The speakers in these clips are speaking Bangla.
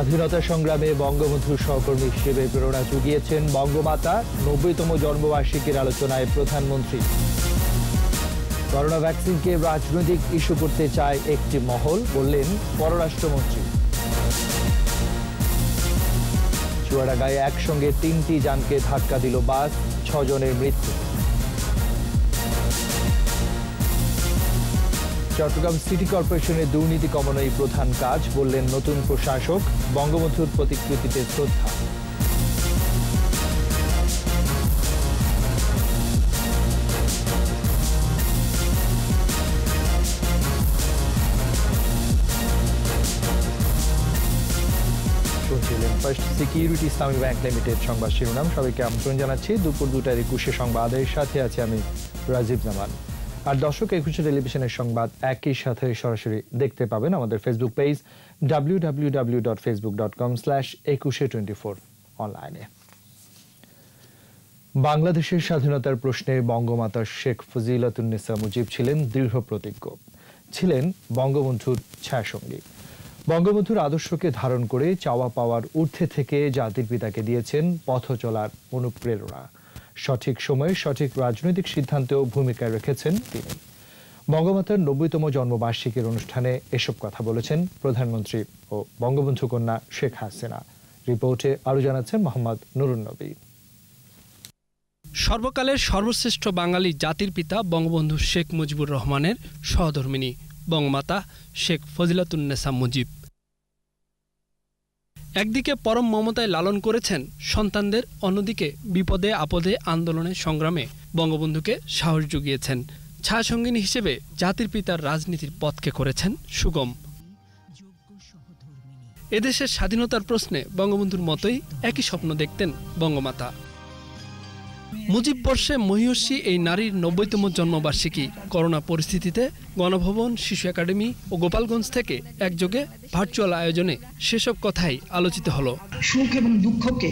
স্বাধীনতা সংগ্রামে বঙ্গবন্ধুর সহকর্মী হিসেবে প্রেরণা জুগিয়েছেন বঙ্গমাতা। 90তম জন্মবার্ষিকীর আলোচনায় প্রধানমন্ত্রী। করোনা ভ্যাকসিনকে রাজনৈতিক ইস্যু করতে চায় একটি মহল, বললেন পররাষ্ট্রমন্ত্রী। চুয়াডাঙ্গায় একসঙ্গে 3টি যানকে ধাক্কা দিল বাস, 6 জনের মৃত্যু। চট্টগ্রাম সিটি কর্পোরেশনের দুর্নীতি কমানোই প্রধান কাজ, বললেন নতুন প্রশাসক। বঙ্গবন্ধুর প্রতিকৃতিতে শ্রদ্ধা। শুনছিলেন ফার্স্ট সিকিউরিটি ইসলামী ব্যাংক লিমিটেড সংবাদ শিরোনাম। সবাইকে আমন্ত্রণ জানাচ্ছি দুপুর 2টার 21 সংবাদের সাথে আছে আমি রাজীব জামান। আর দর্শক, 21 টেলিভিশনের সংবাদ একই সাথে সরাসরি দেখতে পাবেন আমাদের ফেসবুক পেজ www.facebook.com/2124 অনলাইনে। বাংলাদেশের স্বাধীনতার প্রশ্নে বঙ্গমাতা শেখ ফজিলাতুন্নেসা মুজিব ছিলেন দৃঢ় প্রতিজ্ঞ, ছিলেন বঙ্গবন্ধুর ছায়াসঙ্গী। বঙ্গবন্ধুর আদর্শকে ধারণ করে চাওয়া পাওয়ার ঊর্ধ্বে থেকে জাতির পিতাকে দিয়েছেন পথ চলার অনুপ্রেরণা। সঠিক সময়ে সঠিক রাজনৈতিক সিদ্ধান্তেও ভূমিকা রেখেছেন তিনি। বঙ্গমাতার 90তম জন্মবার্ষিকীর অনুষ্ঠানে এসব কথা বলেছেন প্রধানমন্ত্রী ও বঙ্গবন্ধু কন্যা শেখ হাসিনা। রিপোর্টে আরো জানাচ্ছেন মোহাম্মদ নুরুন নবী। সর্বকালের সর্বশ্রেষ্ঠ বাঙালি জাতির পিতা বঙ্গবন্ধু শেখ মুজিবুর রহমানের সহধর্মিণী বঙ্গমাতা শেখ ফজিলাতুন্নেসা মুজিব একদিকে পরম মমতায় লালন করেছেন সন্তানদের, অন্যদিকে বিপদে আপদে আন্দোলনে সংগ্রামে বঙ্গবন্ধুকে সাহস জুগিয়েছেন। ছায়াসঙ্গিনী হিসেবে জাতির পিতার রাজনীতির পথকে করেছেন সুগম। এদেশের স্বাধীনতার প্রশ্নে বঙ্গবন্ধুর মতোই একই স্বপ্ন দেখতেন বঙ্গমাতা। মুজিব বর্ষে মহীয়সী এই নারীর 90তম জন্মবার্ষিকী করোনা পরিস্থিতিতে গণভবন, শিশু একাডেমি ও গোপালগঞ্জ থেকে একযোগে ভার্চুয়াল আয়োজনে সেসব কথাই আলোচিত হলো। সুখ এবং দুঃখকে,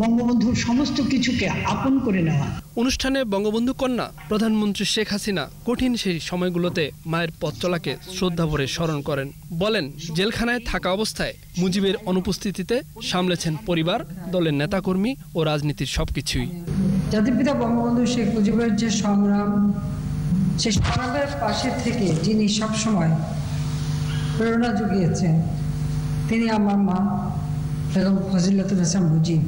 বঙ্গবন্ধুর সমস্ত কিছুকে আপন করে নেওয়া। অনুষ্ঠানে বঙ্গবন্ধু কন্যা প্রধানমন্ত্রী শেখ হাসিনা কঠিন সেই সময়গুলোতে মায়ের পথ চলাকে শ্রদ্ধা ভরে স্মরণ করেন। বলেন, জেলখানায় থাকা অবস্থায় মুজিবের অনুপস্থিতিতে সামলেছেন পরিবার, দলের নেতাকর্মী ও রাজনীতির সবকিছুই। জাতির পিতা বঙ্গবন্ধু শেখ মুজিবের যে সংগ্রাম, সে সংগ্রামের পাশে থেকে যিনি সবসময় প্রেরণা জুগিয়েছেন, তিনি আমার মা বেগম ফজিলাতুন্নেসা মুজিব।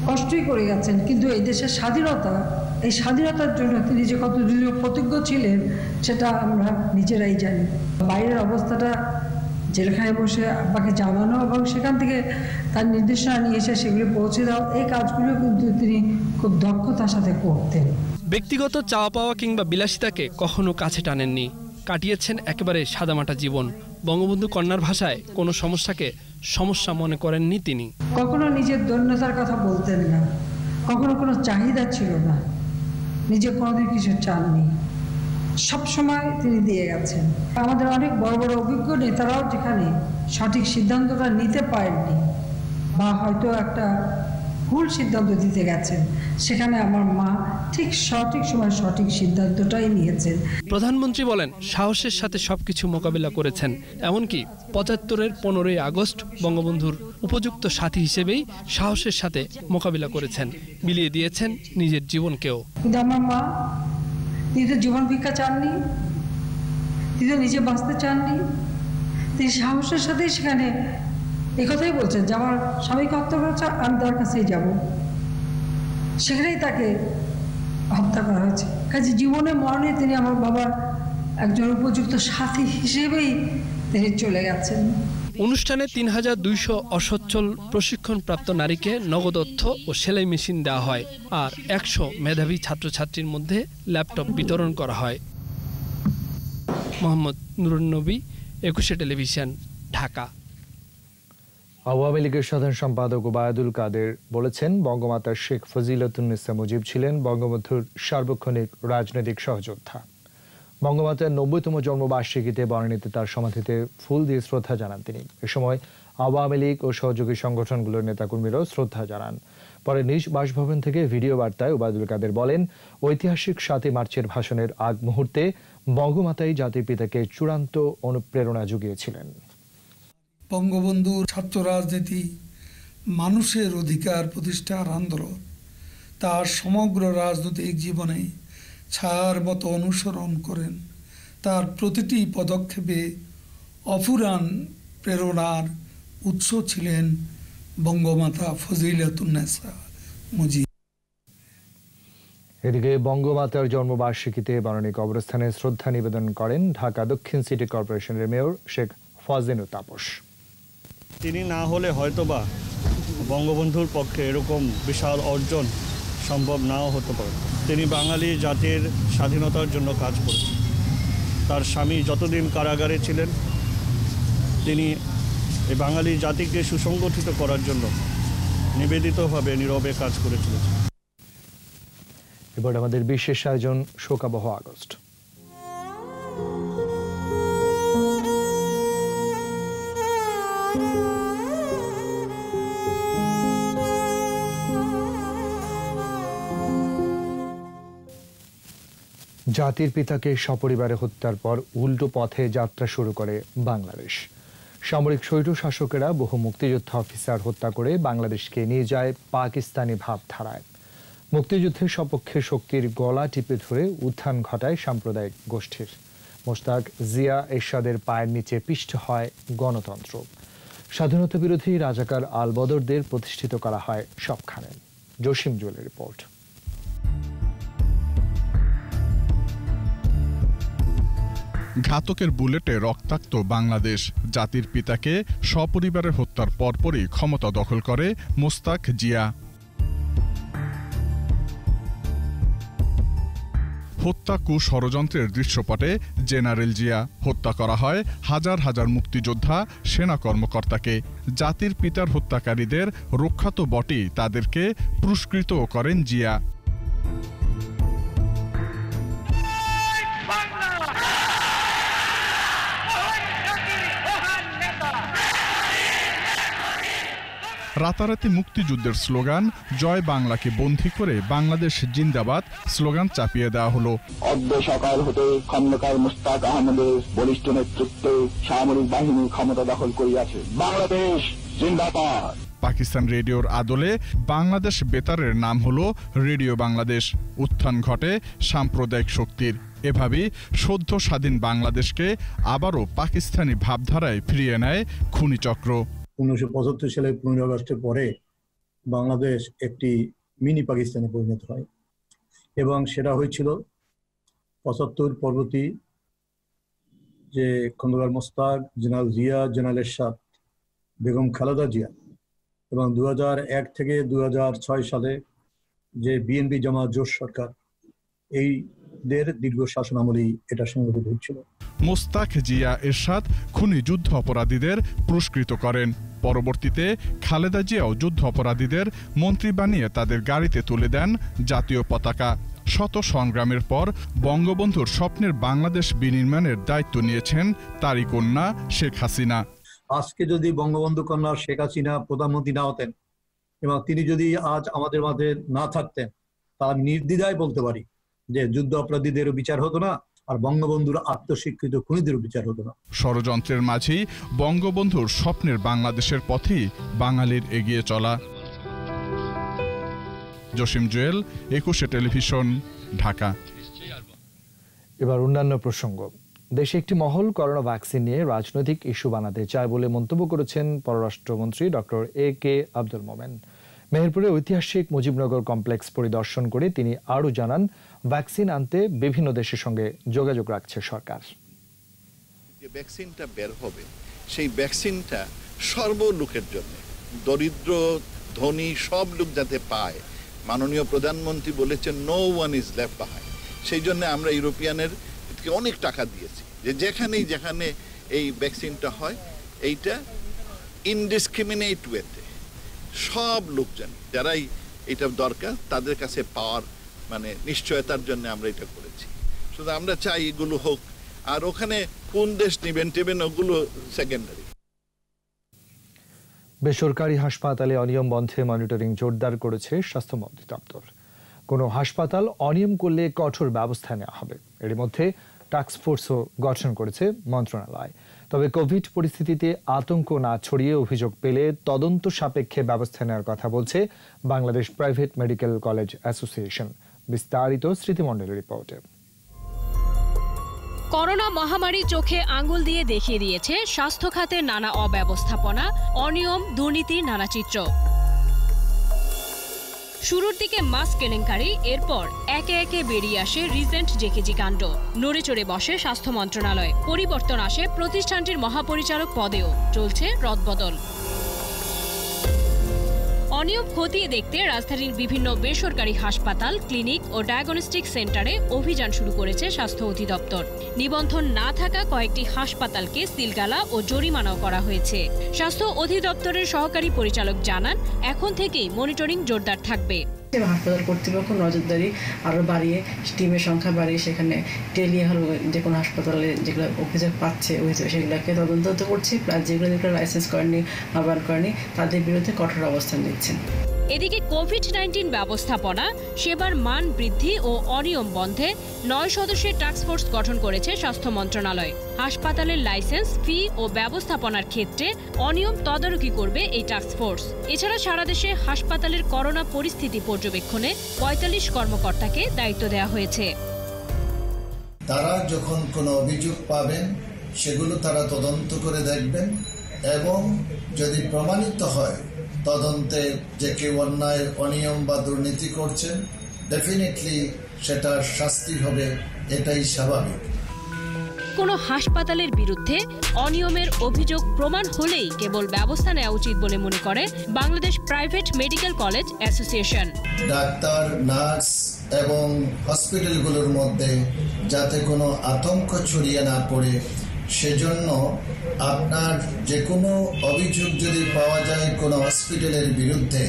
কষ্টই করে গেছেন, কিন্তু এই দেশের স্বাধীনতা, এই স্বাধীনতার জন্য তিনি যে কত দৃঢ় প্রতিজ্ঞ ছিলেন সেটা আমরা নিজেরাই জানি। বাইরের অবস্থাটা জেলখানায় বসে আব্বাকে জানানো এবং সেখান থেকে তার নির্দেশনা নিয়ে এসে সেগুলি পৌঁছে দেওয়া, এই কাজগুলো কিন্তু তিনি খুব দক্ষতার সাথে করতেন। ব্যক্তিগত চাওয়া পাওয়া কিংবা বিলাসিতাকে কখনো কাছে টানেননি, কাটিয়েছেন একেবারে সাদামাটা জীবন। বঙ্গবন্ধু কন্যার ভাষায় কোনো সমস্যাকে সমস্যা মনে করেননি তিনি। কখনো নিজের দৈন্যতার কথা বলতেন না, কখনো কোনো চাহিদা ছিল না, নিজে কোনোদিন কিছু চাননি, সবসময় তিনি দিয়ে গেছেন। আমাদের অনেক বড় বড় অভিজ্ঞ নেতারাও যেখানে সঠিক সিদ্ধান্তটা নিতে পারেননি বা হয়তো একটা ভুল সিদ্ধান্ত দিতে গেছেন, সেখানে আমার মা ঠিক সঠিক সময় সঠিক সিদ্ধান্তটাই নিয়েছেন। প্রধানমন্ত্রী বলেন, সাহসের সাথে সবকিছু মোকাবিলা করেছেন। এমনকি 75-এর 15ই আগস্ট বঙ্গবন্ধুর উপযুক্ত সাথী হিসেবেই সাহসের সাথে মোকাবিলা করেছেন, বিলিয়ে দিয়েছেন নিজের জীবনকেও। কিন্তু আমার মা, তিনি তো জীবন ভিক্ষা চাননি, তিনি তো নিজে বাঁচতে চাননি। তিনি সাহসের সাথেই সেখানে একথাই বলছেন যে আমার স্বামীকে হত্যা করেছে, আমি তার কাছেই যাব। সেখানেই তাকে হত্যা করা হয়েছে। কাজে জীবনে মরণে তিনি আমার বাবার একজন উপযুক্ত সাথী হিসেবেই তিনি চলে গেছেন। অনুষ্ঠানে 3200 অসচ্ছল প্রশিক্ষণপ্রাপ্ত নারীকে নগদ অর্থ ও সেলাই মেশিন দেওয়া হয়, আর 100 মেধাবী ছাত্রছাত্রীর মধ্যে ল্যাপটপ বিতরণ করা হয়। মোহাম্মদ নুরুন নবী, 21 টেলিভিশন, ঢাকা। আওয়ামী লীগের সাধারণ সম্পাদক ওবায়দুল কাদের বলেছেন, বঙ্গমাতা শেখ ফজিলাতুন্নেসা মুজিব ছিলেন বঙ্গবন্ধুর সার্বক্ষণিক রাজনৈতিক সহযোদ্ধা। বঙ্গমাতার 90তম জন্মবার্ষিকীতে বনানীতে তার সমাধিতে ফুল দিয়ে শ্রদ্ধা জানান তিনি। এ সময় আওয়ামী লীগ ও সহযোগী সংগঠনগুলোর নেতাকর্মীরাও শ্রদ্ধা জানান। পরে নিজ বাসভবন থেকে ভিডিও বার্তায় ওবায়দুল কাদের বলেন, ঐতিহাসিক 7 মার্চের ভাষণের আগ মুহূর্তে বঙ্গমাতাই জাতির পিতাকে চূড়ান্ত অনুপ্রেরণা জুগিয়েছিলেন। বঙ্গবন্ধুর ছাত্র রাজনীতি, মানুষের অধিকার প্রতিষ্ঠার আন্দোলন তার সমগ্র রাজনৈতিক জীবনে ছায়ার মতো অনুসরণ করেন। তার প্রতিটি পদক্ষেপে অফুরান প্রেরণার উৎস ছিলেন বঙ্গমাতা ফজিলাতুন্নেসা মুজিব। এদিকে বঙ্গমাতার জন্মবার্ষিকীতে বনানী কবরস্থানে শ্রদ্ধা নিবেদন করেন ঢাকা দক্ষিণ সিটি কর্পোরেশনের মেয়র শেখ ফজেনুর তাপস। তিনি না হলে হয়তোবা বঙ্গবন্ধুর পক্ষে এরকম বিশাল অর্জন সম্ভব নাও হতে পারে। তিনি বাঙালি জাতির স্বাধীনতার জন্য কাজ করেছেন। তার স্বামী যতদিন কারাগারে ছিলেন তিনি এই বাঙালি জাতিকে সুসংগঠিত করার জন্য নিবেদিতভাবে নীরবে কাজ করে চলেছেন। এবার আমাদের বিশেষ আয়োজন শোকাবহ আগস্ট। জাতির পিতাকে সপরিবারে হত্যার পর উল্টো পথে যাত্রা শুরু করে বাংলাদেশ। সামরিক স্বৈরশাসকেরা বহু মুক্তিযোদ্ধা অফিসার হত্যা করে বাংলাদেশকে নিয়ে যায় পাকিস্তানি ভাবধারায়। মুক্তিযুদ্ধের সপক্ষে শক্তির গলা টিপে ধরে উত্থান ঘটায় সাম্প্রদায়িক গোষ্ঠীর। মোশতাক, জিয়া, এরশাদের পায়ের নিচে পিষ্ট হয় গণতন্ত্র। স্বাধীনতা বিরোধী রাজাকার আল বদরদের প্রতিষ্ঠিত করা হয় সবখানে। জসিম জুয়েলের রিপোর্ট। ঘাতকের বুলেটে রক্তাক্ত বাংলাদেশ। জাতির পিতাকে সপরিবারে হত্যার পরপরই ক্ষমতা দখল করে মোশতাক, জিয়া। হত্যা ষড়যন্ত্রের দৃশ্যপটে জেনারেল জিয়া। হত্যা করা হয় হাজার হাজার মুক্তিযোদ্ধা, সেনা কর্মকর্তাকে। জাতির পিতার হত্যাকারীদের রক্ষা তো বটেই, তাদেরকে পুরস্কৃতও করেন জিয়া। রাতারাতি মুক্তিযুদ্ধের স্লোগান জয় বাংলাকে বন্দী করে বাংলাদেশ জিন্দাবাদ স্লোগান চাপিয়ে দেওয়া হলো। অদ্য সকাল হতে খন্দকার মোশতাক আহমেদের বলিষ্ঠ নেতৃত্বে সামরিক বাহিনী ক্ষমতা দখল করিয়াছে। বাংলাদেশ জিন্দাবাদ। পাকিস্তান রেডিওর আদলে বাংলাদেশ বেতারের নাম হলো রেডিও বাংলাদেশ। উত্থান ঘটে সাম্প্রদায়িক শক্তির। এভাবেই সদ্য স্বাধীন বাংলাদেশকে আবারও পাকিস্তানি ভাবধারায় ফিরিয়ে নেয় খুনি চক্র। 1975 সালে 15 আগস্টের পরে বাংলাদেশ একটি মিনি পাকিস্তানে পরিণত হয় এবং সেটা হয়েছিল 75 পরবর্তী যে খন্দকার মোশতাক, জেনারেল জিয়া, জেনারেল এরশাদ, বেগম খালেদা জিয়া এবং 2001 থেকে 2006 সালে যে বিএনপি জামাত জোট সরকার, এইদের দীর্ঘ শাসন আমলেই এটা সংগঠিত হয়েছিল। মোশতাক, জিয়া, এরশাদ খুনি যুদ্ধ অপরাধীদের পুরস্কৃত করেন। পরবর্তীতে খালেদা জিয়াও যুদ্ধ অপরাধীদের মন্ত্রী বানিয়ে তাদের গাড়িতে তুলে দেন জাতীয় পতাকা। শত সংগ্রামের পর বঙ্গবন্ধুর স্বপ্নের বাংলাদেশ বিনির্মাণের দায়িত্ব নিয়েছেন তারই কন্যা শেখ হাসিনা। আজকে যদি বঙ্গবন্ধু কন্যা শেখ হাসিনা প্রধানমন্ত্রী না হতেন এবং তিনি যদি আজ আমাদের মাঝে না থাকতেন, তার নির্দ্বিধায় বলতে পারি যে যুদ্ধ অপরাধীদেরও বিচার হতো না, আর বঙ্গবন্ধুর আত্মস্বীকৃত খুনিদেরও বিচার হতো না। ষড়যন্ত্রের মাঝেই বঙ্গবন্ধুর স্বপ্নের বাংলাদেশের পথেই বাঙালির এগিয়ে চলা। জসিম জুয়েল, 21 টেলিভিশন, ঢাকা। এবার অন্যান্য প্রসঙ্গ। দেশে একটি মহল করোনা ভ্যাকসিন নিয়ে রাজনৈতিক ইস্যু বানাতে চায় বলে মন্তব্য করেছেন পররাষ্ট্রমন্ত্রী ডক্টর AK আব্দুল মোমেন। মেহেরপুরে ঐতিহাসিক মুজিবনগর কমপ্লেক্স পরিদর্শন করে তিনি আরও জানান, ভ্যাকসিন আনতে বিভিন্ন দেশের সঙ্গে যোগাযোগ রাখছে সরকার। যে ভ্যাকসিনটা বের হবে সেই ভ্যাকসিনটা সর্বলোকের জন্য, দরিদ্র ধনী সব লোক যাতে পায়। মাননীয় প্রধানমন্ত্রী বলেছেন no one is left behind. সেই জন্য আমরা ইউরোপিয়ানের অনেক টাকা দিয়েছি যে যেখানে এই ভ্যাকসিনটা হয় এইটা ইনডিসক্রিমিনেট ওয়েতে সব লোক জানে, যারাই এটা দরকার তাদের কাছে পাওয়ার মানে নিশ্চয়তার জন্য আমরা এটা করেছি। শুধু আমরা চাই এগুলো হোক, আর ওখানে কোন দেশ নেবেন ওগুলো সেকেন্ডারি। বেসরকারি হাসপাতালে অনিয়ম বন্ধে মনিটরিং জোরদার করেছে স্বাস্থ্য মন্ত্রী দপ্তর। কোনো হাসপাতাল অনিয়ম করলে কঠোর ব্যবস্থা নেওয়া হবে। এর মধ্যে টাস্কফোর্সও গঠন করেছে মন্ত্রণালয়। তবে কোভিড পরিস্থিতিতে আতঙ্ক না ছড়িয়ে অভিযোগ পেলে তদন্ত সাপেক্ষে ব্যবস্থা নেওয়ার কথা বলছে Bangladesh private medical college association. বিস্তারিত স্মৃতিমণ্ডলের রিপোর্টে। করোনা মহামারী চোখে আঙ্গুল দিয়ে দেখিয়ে দিয়েছে স্বাস্থ্য খাতে নানা অব্যবস্থাপনা, অনিয়ম, দুর্নীতির নানা চিত্র। শুরুর দিকে মাস্ক কেলেঙ্কারি, এরপর একে একে বেরিয়ে আসে রিসেন্ট জেকেজি কাণ্ড। নড়ে চড়ে বসে স্বাস্থ্য মন্ত্রণালয়, পরিবর্তন আসে প্রতিষ্ঠানটির মহাপরিচালক পদেও, চলছে রদবদল। অনিয়ম খতিয়ে দেখতে রাজধানীর বিভিন্ন বেসরকারি হাসপাতাল, ক্লিনিক ও ডায়াগনস্টিক সেন্টারে অভিযান শুরু করেছে স্বাস্থ্য অধিদপ্তর। নিবন্ধন না থাকা কয়েকটি হাসপাতালকে সিলগালা ও জরিমানাও করা হয়েছে। স্বাস্থ্য অধিদপ্তরের সহকারী পরিচালক জানান, এখন থেকেই মনিটরিং জোরদার থাকবে। হাসপাতাল কর্তৃপক্ষ নজরদারি আরও বাড়িয়ে, টিমের সংখ্যা বাড়িয়ে সেখানে টেলিহেলথ যে কোনো হাসপাতালে যেগুলো অভিযোগ পাচ্ছে সেগুলোকে তদন্ত করছে, প্লাস যেগুলো লাইসেন্স করেনি, আহ্বান করেনি তাদের বিরুদ্ধে কঠোর অবস্থান নিচ্ছেন। এদিকে কোভিড-19 ব্যবস্থাপনা, সেবার মান বৃদ্ধি ও অনিয়ম বন্ধে 9 সদস্যের টাস্কফোর্স গঠন করেছে স্বাস্থ্য মন্ত্রণালয়। হাসপাতালের লাইসেন্স, ফি ও ব্যবস্থাপনার ক্ষেত্রে অনিয়ম তদারকি করবে এই টাস্কফোর্স। এছাড়া সারা দেশে হাসপাতালের করোনা পরিস্থিতি পর্যবেক্ষণে 45 কর্মকর্তাকে দায়িত্ব দেওয়া হয়েছে। তারা যখন কোনো অভিযোগ পাবেন সেগুলো তারা তদন্ত করে দেখবেন এবং যদি প্রমাণিত হয় তদন্তে যে কেউ অন্যায়, অনিয়ম বা দুর্নীতি করছেন, ডেফিনেটলি সেটার শাস্তি হবে, এটাই স্বাভাবিক। কোনো হাসপাতালের বিরুদ্ধে অনিয়মের অভিযোগ প্রমাণ হলেই কেবল ব্যবস্থা নেওয়া উচিত বলে মনে করে Bangladesh private medical college association. Doctor, nurse এবং হসপিটালগুলোর মধ্যে যাতে কোনো আতঙ্ক ছড়িয়ে না পড়ে, সেজন্য আপনার যে কোনো অভিযোগ যদি পাওয়া যায় কোনো হসপিটালের বিরুদ্ধে,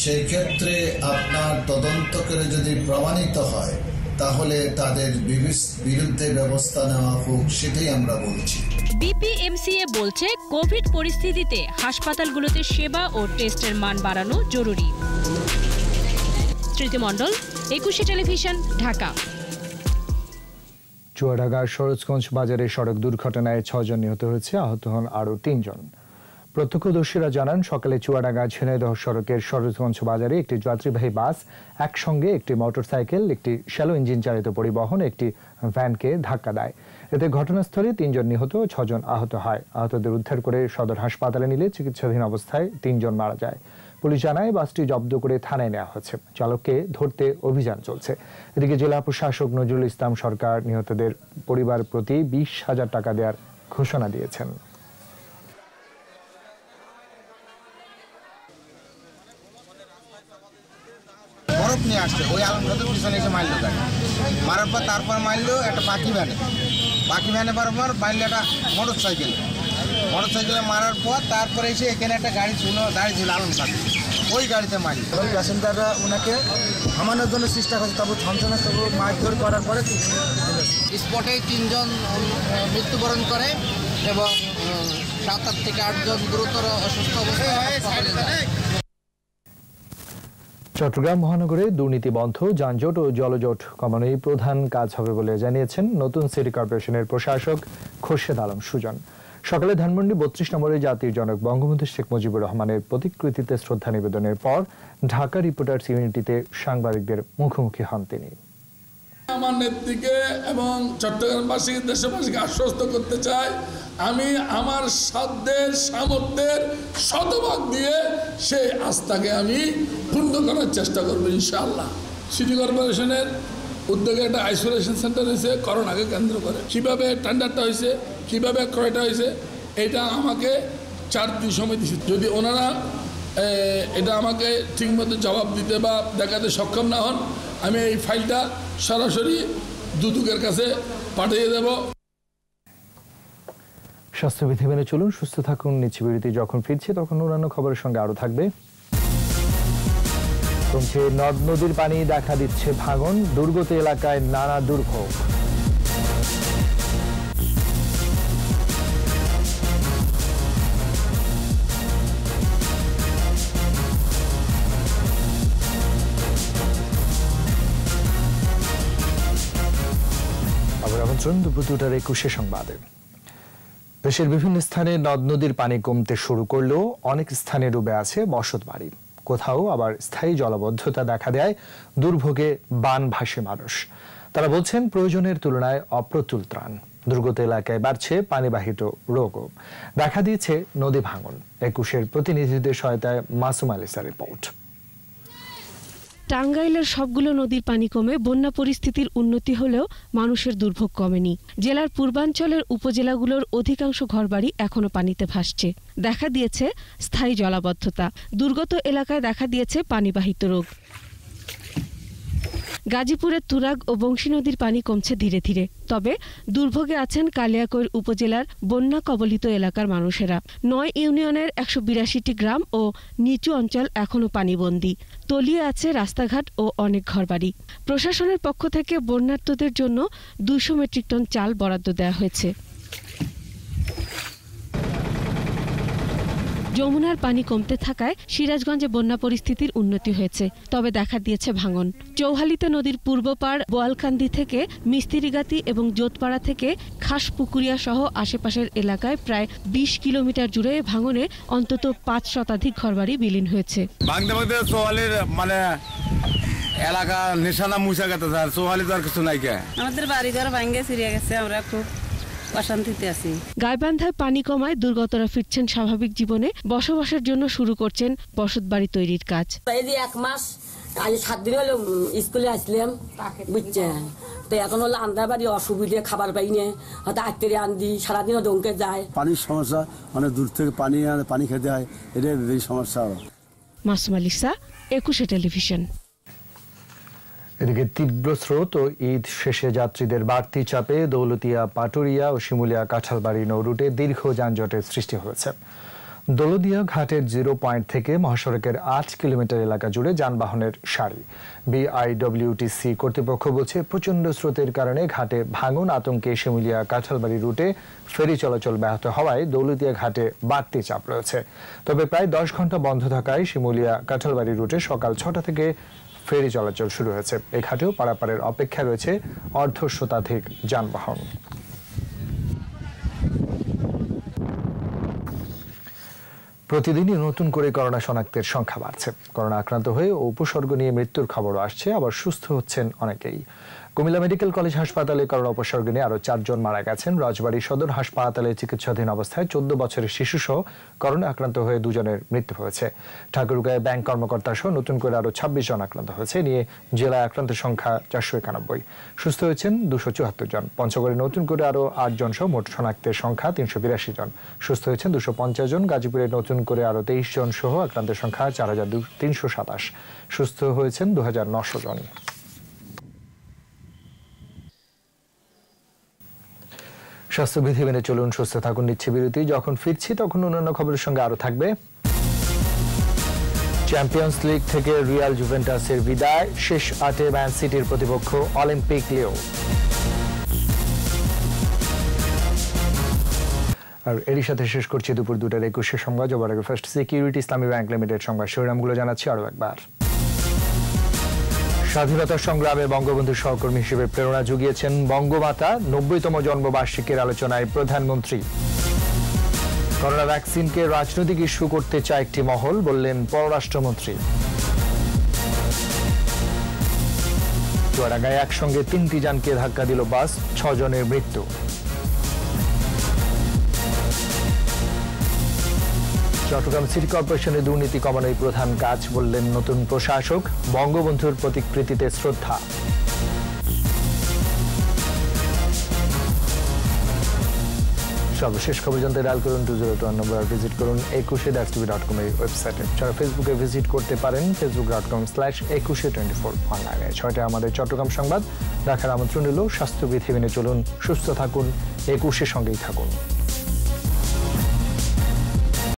সেই ক্ষেত্রে আপনার তদন্ত করে যদি প্রমাণিত হয় তাহলে তাদের বিরুদ্ধে ব্যবস্থা নেওয়া হোক, সেটাই আমরা বলছি। বিপিএমসিএ বলছে, কোভিড পরিস্থিতিতে হাসপাতালগুলোতে সেবা ও টেস্টের মান বাড়ানো জরুরি। স্মৃতিমণ্ডল, 21 টেলিভিশন, ঢাকা। চুয়াডাঙ্গার সরোজগঞ্জ বাজারে সড়ক দুর্ঘটনায় 6 জন নিহত হয়েছে, আহত হন আরও 3 জন। প্রত্যক্ষদর্শীরা জানান, সকালে চুয়াডাঙ্গা ঝিনাইদহ সড়কের সরোজগঞ্জ বাজারে একটি যাত্রীবাহী বাস একসঙ্গে একটি মোটরসাইকেল, একটি শ্যালো ইঞ্জিন চালিত পরিবহন, একটি ভ্যানকে ধাক্কা দেয়। এতে ঘটনাস্থলে 3 জন নিহত ও 6 জন আহত হয়। আহতদের উদ্ধার করে সদর হাসপাতালে নিলে চিকিৎসাধীন অবস্থায় 3 জন মারা যায়। পুলিশ জানায়, বাসটি জব্দ করে থানায় নেওয়া হয়েছে, চালককে ধরতে অভিযান চলছে। এদিকে জেলা প্রশাসক নজরুল ইসলাম সরকার নিহতদের পরিবার প্রতি 20,000 টাকা দেওয়ার ঘোষণা দিয়েছেন। বরফ নিয়ে আসছে, ওই আলমনগরের পিছনে এসে মারলো গাড়ি, মারার পর তারপর মারলো একটা পাখি ভ্যানে বরাবর মারলো একটা মোটরসাইকেলে মারার পর তারপরে এসে এখানে একটা গাড়ি ছিল আলমনগর, ওই গাড়িতে মারল। ওই প্যাসেঞ্জাররা ওনাকে থামানোর জন্য চেষ্টা করছে, তারপর থমথমে মারধর করার পরে স্পটে 3 জন মৃত্যুবরণ করে এবং 7 থেকে 8 জন গুরুতর অসুস্থ অবস্থায়। চট্টগ্রাম মহানগরে দুর্নীতি বন্ধ, যানজট ও জলজট কমানোই প্রধান কাজ হবে বলে জানিয়েছেন নতুন সিটি কর্পোরেশনের প্রশাসক খোরশেদ আলম সুজন। সকালে ধানমন্ডি 32 নম্বরে জাতির জনক বঙ্গবন্ধু শেখ মুজিবুর রহমানের প্রতিকৃতিতে শ্রদ্ধা নিবেদনের পর ঢাকা রিপোর্টার্স ইউনিটিতে সাংবাদিকদের মুখোমুখি হন তিনি। আমার নেত্রীকে এবং চট্টগ্রামবাসীকে, দেশবাসীকে আশ্বস্ত করতে চাই, আমি আমার সাধ্যের সামর্থ্যের শতভাগ দিয়ে সেই আস্থাকে আমি পূর্ণ করার চেষ্টা করবো ইনশাআল্লাহ। সিটি কর্পোরেশনের উদ্যোগে একটা আইসোলেশন সেন্টার হয়েছে করোনাকে কেন্দ্র করে। কিভাবে টেন্ডারটা হয়েছে, কিভাবে ক্রয়টা হয়েছে, এটা আমাকে 4 দিন সময় দিচ্ছে। যদি ওনারা এটা আমাকে ঠিকমতো জবাব দিতে বা দেখাতে সক্ষম না হন, আমি এই ফাইলটা সরাসরি দুদকের কাছে পাঠিয়ে দেব। স্বাস্থ্যবিধি মেনে চলুন, সুস্থ থাকুন। নিচ্ছি বিরতি, যখন ফিরছি তখন অন্যান্য খবরের সঙ্গে আরো থাকবে। কমছে নদ নদীর পানি, দেখা দিচ্ছে ভাঙন, দুর্গত এলাকায় নানা দুর্ভোগ। আমন্ত্রণ দুপুর 2টার 21 সংবাদে। দেশের বিভিন্ন স্থানে নদ নদীর পানি কমতে শুরু করলেও অনেক স্থানে ডুবে আছে বসতবাড়ি, কোথাও আবার স্থায়ী জলাবদ্ধতা দেখা দেয়, দুর্ভোগে বানভাসী মানুষ। তারা বলছেন প্রয়োজনের তুলনায় অপ্রতুল ত্রাণ। দুর্গত এলাকায় বাড়ছে পানিবাহিত রোগও, দেখা দিয়েছে নদী ভাঙন। 21-এর প্রতিনিধিদের সহায়তায় মাসুম আলিসার রিপোর্ট। টাঙ্গাইলের সবগুলো নদীর পানি কমে বন্যা পরিস্থিতির উন্নতি হলেও মানুষের দুর্ভোগ কমেনি। জেলার পূর্বাঞ্চলের উপজেলাগুলোর অধিকাংশ ঘরবাড়ি এখনো পানিতে ভাসছে। দেখা দিয়েছে স্থায়ী জলাবদ্ধতা। দুর্গত এলাকায় দেখা দিয়েছে পানিবাহিত রোগ। গাজীপুরের তুরাগ ও বংশী নদীর পানি কমছে ধীরে ধীরে, তবে দুর্ভোগে আছেন কালিয়াকৈর উপজেলার বন্যা কবলিত এলাকার মানুষেরা। 9 ইউনিয়নের 182টি গ্রাম ও নিচু অঞ্চল এখনো পানিবন্দী। তলিয়ে আছে রাস্তাঘাট ও অনেক ঘরবাড়ি। প্রশাসনের পক্ষ থেকে বন্যার্তদের জন্য 200 মেট্রিক টন চাল বরাদ্দ দেওয়া হয়েছে। যমুনার পানি কমতে থাকায় সিরাজগঞ্জে বন্যা পরিস্থিতির উন্নতি হয়েছে, তবে দেখা দিয়েছে ভাঙন। চৌহালিতে নদীর পূর্ব পাড় বোয়ালকান্দি থেকে মিস্ত্রিগাতি এবং জোতপাড়া থেকে খাসপুকুরিয়া সহ আশেপাশের এলাকায় প্রায় 20 কিলোমিটার জুড়ে ভাঙনে অন্তত 5 শতাধিক ঘরবাড়ি বিলীন হয়েছে। চৌহালির মানে এলাকা নিশানা মুছা গেছে, চৌহালি তো আর কিছু নাই। আমাদের বাড়িঘর ভাঙে ছিড়িয়ে গেছে, আমরা খুব অশান্তিতে আছি। গাইবান্ধায় পানি কমায় দুর্গতরা ফিরছেন স্বাভাবিক জীবনে। বসবাসের জন্য শুরু করছেন বসতবাড়ি তৈরির কাজ। এই যে 1 মাস আজ 7 দিন হলো স্কুলে আসলাম, বুঝছেন তো এখন হলো আন্দার বাড়ি অসুবিধে, খাবার পাই না, হয়তো আত্মীয় আন্দি সারাদিনও ডঙ্কে যায়। পানির সমস্যা, অনেক দূর থেকে পানি খেতে হয়, এটাই বেশি সমস্যা। মাসুম আলিসা, 21 টেলিভিশন। এদিকে তীব্র স্রোত ও ঈদ শেষে যাত্রীদের বাড়তি চাপে দৌলতিয়া পাটুরিয়া ও শিমুলিয়া কাঁঠালবাড়ি নৌ রুটে দীর্ঘ যানজটের সৃষ্টি হয়েছে। দৌলতিয়া ঘাটের 0 পয়েন্ট থেকে মহাসড়কের 8 কিলোমিটার এলাকা জুড়ে যানবাহনের সারি। বিআইডব্লিউটিসি কর্তৃপক্ষ বলছে প্রচণ্ড স্রোতের কারণে ঘাটে ভাঙন আতঙ্কে শিমুলিয়া কাঁঠালবাড়ি রুটে ফেরি চলাচল ব্যাহত হওয়ায় দৌলতিয়া ঘাটে বাড়তি চাপ রয়েছে। তবে প্রায় 10 ঘন্টা বন্ধ থাকায় শিমুলিয়া কাঁঠালবাড়ি রুটে সকাল 6টা থেকে ফেরি চলাচল শুরু হয়েছে। এই ঘাটেও পারাপারের অপেক্ষা রয়েছে অর্ধশতাধিক যানবাহন। প্রতিদিনই নতুন করে করোনা শনাক্তের সংখ্যা বাড়ছে। করোনা আক্রান্ত হয়ে উপসর্গ নিয়ে মৃত্যুর খবরও আসছে, আবার সুস্থ হচ্ছেন অনেকেই। কুমিল্লা মেডিকেল কলেজ হাসপাতালে করোনা উপসর্গ নিয়ে আরো 4 জন মারা গেছেন। রাজবাড়ী সদর হাসপাতালে চিকিৎসাধীন অবস্থায় 14 বছরের শিশুসহ করোনা আক্রান্ত হয়ে 2 জনের মৃত্যু হয়েছে। ঠাকুরগাঁয়ে ব্যাংক কর্মকর্তা সহ নতুন করে আরো 26 জন আক্রান্ত হয়েছে। নিয়ে জেলায় আক্রান্তের সংখ্যা 491। সুস্থ হয়েছেন 274 জন। পঞ্চগড়ে নতুন করে আরো 8 জন সহ মোট শনাক্তের সংখ্যা 382 জন। সুস্থ হয়েছেন 250 জন। গাজীপুরে নতুন করে আরো 23 জন সহ আক্রান্তের সংখ্যা 4327। সুস্থ হয়েছেন 2900 জন। স্বাস্থ্যবিধি মেনে চলুন, সুস্থ থাকুন। নিচ্ছে বিরতি। যখন ফিরছি তখন অন্যান্য খবরের সঙ্গে আরো থাকবে চ্যাম্পিয়ন্স লিগ থেকে রিয়াল জুভেন্টাসের বিদায়, শেষ 8-এ ম্যান সিটির প্রতিপক্ষ অলিম্পিক লিও। আর এরই সাথে শেষ করছি দুপুর 2টার 21 সংবাদ। যাবার আগে ফার্স্ট সিকিউরিটি ইসলামী ব্যাংক লিমিটেড সংবাদ শিরোনামগুলো জানাচ্ছি আরো একবার। স্বাধীনতা সংগ্রামে বঙ্গবন্ধুর সহকর্মী হিসেবে প্রেরণা জুগিয়েছেন বঙ্গমাতা। 90তম জন্মবার্ষিকীর আলোচনায় প্রধানমন্ত্রী। করোনা ভ্যাকসিনকে রাজনৈতিক ইস্যু করতে চায় একটি মহল, বললেন পররাষ্ট্রমন্ত্রী। চুয়াডাঙ্গায় একসঙ্গে 3টি যানকে ধাক্কা দিল বাস, 6 জনের মৃত্যু। চট্টগ্রাম সিটি কর্পোরেশনের দুর্নীতি কমানোই প্রধান কাজ, বললেন নতুন প্রশাসক। বঙ্গবন্ধুর প্রতিকৃতিতে শ্রদ্ধা। সর্বশেষ খবর জানতে ডায়াল করুন 202 নম্বর, ভিজিট করুন 21.tv.com এর ওয়েবসাইটে। যারা ফেসবুকে ভিজিট করতে পারেন facebook.com/2124 অনলাইনে। 6টায় আমাদের চট্টগ্রাম সংবাদ দেখার আমন্ত্রণ রইল। স্বাস্থ্যবিধি মেনে চলুন, সুস্থ থাকুন, 21-এর সঙ্গেই থাকুন।